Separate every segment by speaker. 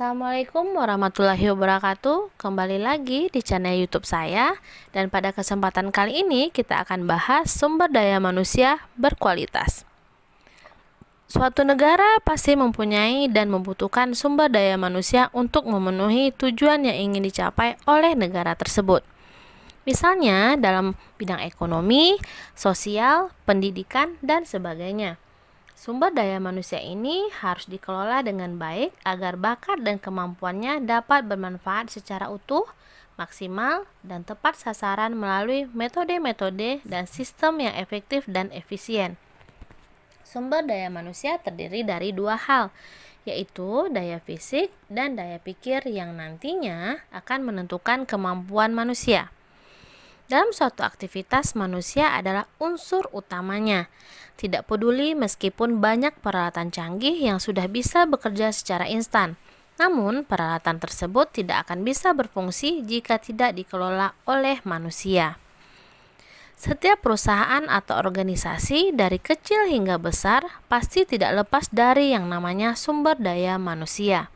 Speaker 1: Assalamualaikum warahmatullahi wabarakatuh. Kembali lagi di channel YouTube saya, dan pada kesempatan kali ini kita akan bahas sumber daya manusia berkualitas. Suatu negara pasti mempunyai dan membutuhkan sumber daya manusia untuk memenuhi tujuan yang ingin dicapai oleh negara tersebut. Misalnya dalam bidang ekonomi, sosial, pendidikan, dan sebagainya. Sumber daya manusia ini harus dikelola dengan baik agar bakat dan kemampuannya dapat bermanfaat secara utuh, maksimal, dan tepat sasaran melalui metode-metode dan sistem yang efektif dan efisien. Sumber daya manusia terdiri dari dua hal, yaitu daya fisik dan daya pikir yang nantinya akan menentukan kemampuan manusia. Dalam suatu aktivitas, manusia adalah unsur utamanya. Tidak peduli meskipun banyak peralatan canggih yang sudah bisa bekerja secara instan. Namun, peralatan tersebut tidak akan bisa berfungsi jika tidak dikelola oleh manusia. Setiap perusahaan atau organisasi dari kecil hingga besar pasti tidak lepas dari yang namanya sumber daya manusia.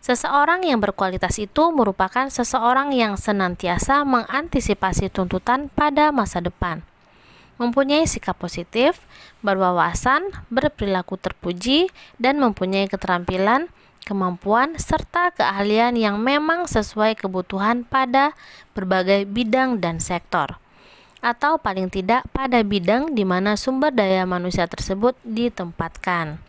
Speaker 1: Seseorang yang berkualitas itu merupakan seseorang yang senantiasa mengantisipasi tuntutan pada masa depan, mempunyai sikap positif, berwawasan, berperilaku terpuji, dan mempunyai keterampilan, kemampuan, serta keahlian yang memang sesuai kebutuhan pada berbagai bidang dan sektor, atau paling tidak pada bidang di mana sumber daya manusia tersebut ditempatkan.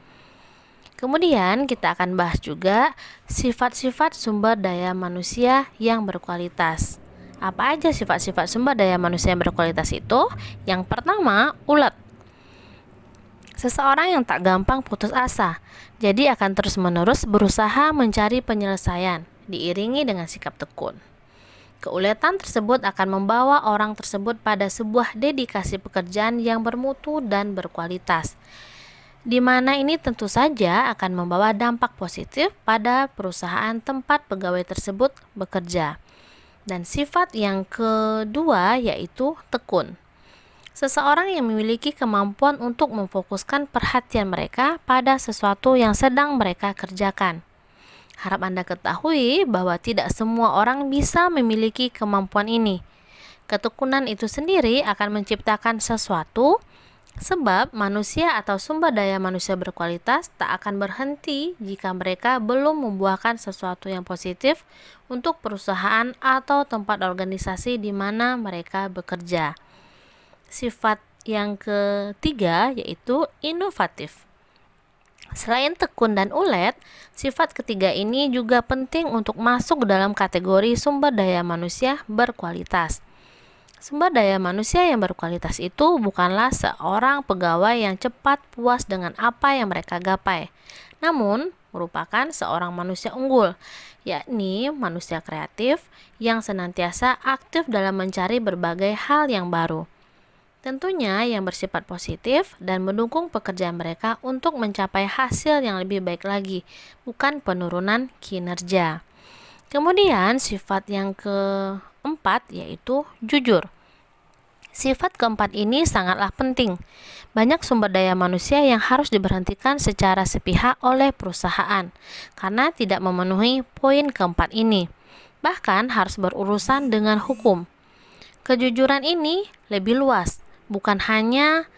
Speaker 1: Kemudian kita akan bahas juga sifat-sifat sumber daya manusia yang berkualitas. Apa aja sifat-sifat sumber daya manusia yang berkualitas itu? Yang pertama, ulet. Seseorang yang tak gampang putus asa, jadi akan terus-menerus berusaha mencari penyelesaian, diiringi dengan sikap tekun. Keuletan tersebut akan membawa orang tersebut pada sebuah dedikasi pekerjaan yang bermutu dan berkualitas, di mana ini tentu saja akan membawa dampak positif pada perusahaan tempat pegawai tersebut bekerja. Dan sifat yang kedua yaitu tekun. Seseorang yang memiliki kemampuan untuk memfokuskan perhatian mereka pada sesuatu yang sedang mereka kerjakan. Harap Anda ketahui bahwa tidak semua orang bisa memiliki kemampuan ini. Ketekunan itu sendiri akan menciptakan sesuatu, sebab manusia atau sumber daya manusia berkualitas tak akan berhenti jika mereka belum membuahkan sesuatu yang positif untuk perusahaan atau tempat organisasi di mana mereka bekerja. Sifat yang ketiga yaitu inovatif. Selain tekun dan ulet, sifat ketiga ini juga penting untuk masuk dalam kategori sumber daya manusia berkualitas. Sumber daya manusia yang berkualitas itu bukanlah seorang pegawai yang cepat puas dengan apa yang mereka gapai, namun merupakan seorang manusia unggul, yakni manusia kreatif yang senantiasa aktif dalam mencari berbagai hal yang baru. Tentunya yang bersifat positif dan mendukung pekerjaan mereka untuk mencapai hasil yang lebih baik lagi, bukan penurunan kinerja. Kemudian sifat yang keempat yaitu jujur. Sifat keempat ini sangatlah penting. Banyak sumber daya manusia yang harus diberhentikan secara sepihak oleh perusahaan karena tidak memenuhi poin keempat ini. Bahkan harus berurusan dengan hukum. Kejujuran ini lebih luas, bukan hanya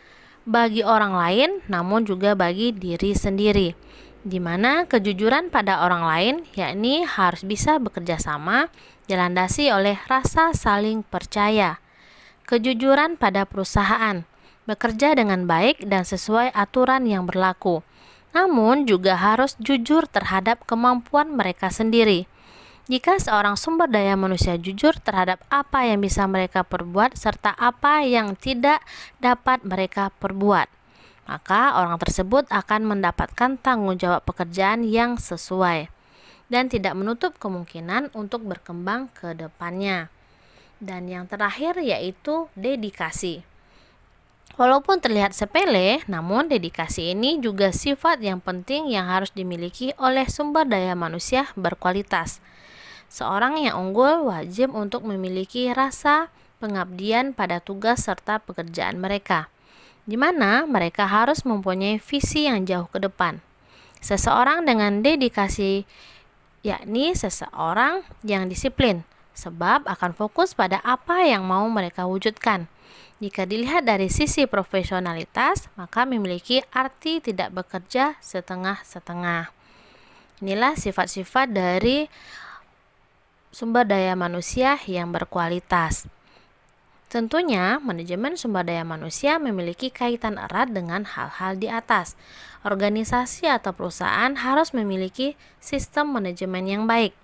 Speaker 1: bagi orang lain namun juga bagi diri sendiri, di mana kejujuran pada orang lain yakni harus bisa bekerja sama, dilandasi oleh rasa saling percaya. Kejujuran pada perusahaan, bekerja dengan baik dan sesuai aturan yang berlaku, namun juga harus jujur terhadap kemampuan mereka sendiri. Jika seorang sumber daya manusia jujur terhadap apa yang bisa mereka perbuat serta apa yang tidak dapat mereka perbuat, maka orang tersebut akan mendapatkan tanggung jawab pekerjaan yang sesuai dan tidak menutup kemungkinan untuk berkembang ke depannya. Dan yang terakhir yaitu dedikasi. Walaupun terlihat sepele, namun dedikasi ini juga sifat yang penting yang harus dimiliki oleh sumber daya manusia berkualitas. Seorang yang unggul wajib untuk memiliki rasa pengabdian pada tugas serta pekerjaan mereka, di mana mereka harus mempunyai visi yang jauh ke depan. Seseorang dengan dedikasi yakni seseorang yang disiplin, sebab akan fokus pada apa yang mau mereka wujudkan. Jika dilihat dari sisi profesionalitas, maka memiliki arti tidak bekerja setengah-setengah. Inilah sifat-sifat dari sumber daya manusia yang berkualitas. Tentunya, manajemen sumber daya manusia memiliki kaitan erat dengan hal-hal di atas. Organisasi atau perusahaan harus memiliki sistem manajemen yang baik,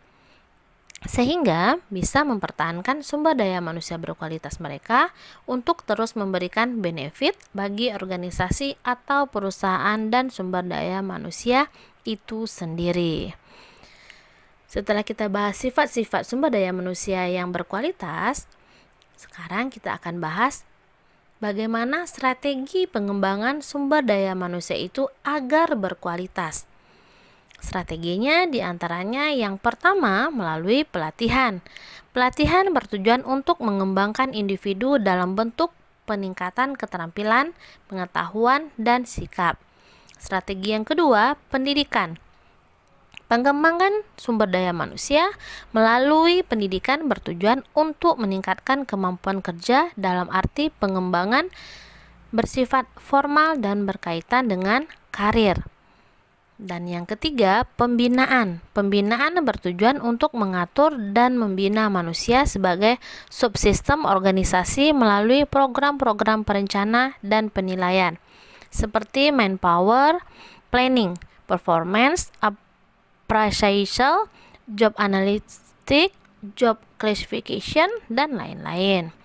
Speaker 1: sehingga bisa mempertahankan sumber daya manusia berkualitas mereka untuk terus memberikan benefit bagi organisasi atau perusahaan dan sumber daya manusia itu sendiri. Setelah kita bahas sifat-sifat sumber daya manusia yang berkualitas, sekarang kita akan bahas bagaimana strategi pengembangan sumber daya manusia itu agar berkualitas. Strateginya diantaranya yang pertama melalui pelatihan. Pelatihan bertujuan untuk mengembangkan individu dalam bentuk peningkatan keterampilan, pengetahuan, dan sikap. Strategi yang kedua, pendidikan. Pengembangan sumber daya manusia melalui pendidikan bertujuan untuk meningkatkan kemampuan kerja dalam arti pengembangan bersifat formal dan berkaitan dengan karir. Dan yang ketiga, pembinaan. Pembinaan bertujuan untuk mengatur dan membina manusia sebagai subsistem organisasi melalui program-program perencana dan penilaian, seperti manpower, planning, performance, appraisal, job analytics, job classification, dan lain-lain.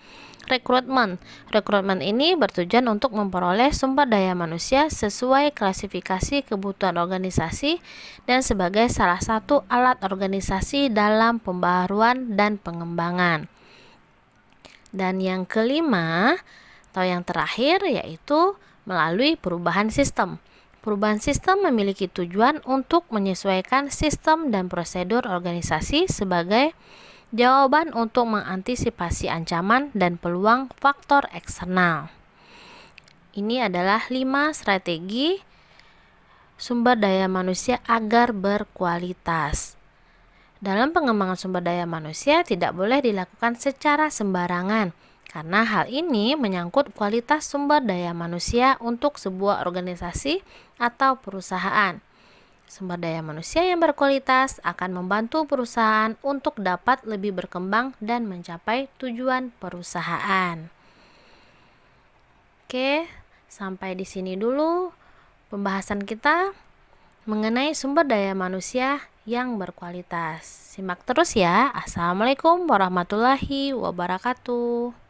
Speaker 1: Rekrutmen. Rekrutmen ini bertujuan untuk memperoleh sumber daya manusia sesuai klasifikasi kebutuhan organisasi dan sebagai salah satu alat organisasi dalam pembaharuan dan pengembangan. Dan yang kelima atau yang terakhir yaitu melalui perubahan sistem. Perubahan sistem memiliki tujuan untuk menyesuaikan sistem dan prosedur organisasi sebagai jawaban untuk mengantisipasi ancaman dan peluang faktor eksternal. Ini adalah 5 strategi sumber daya manusia agar berkualitas. Dalam pengembangan sumber daya manusia tidak boleh dilakukan secara sembarangan, karena hal ini menyangkut kualitas sumber daya manusia untuk sebuah organisasi atau perusahaan. Sumber daya manusia yang berkualitas akan membantu perusahaan untuk dapat lebih berkembang dan mencapai tujuan perusahaan. Oke, sampai di sini dulu pembahasan kita mengenai sumber daya manusia yang berkualitas. Simak terus ya. Assalamualaikum warahmatullahi wabarakatuh.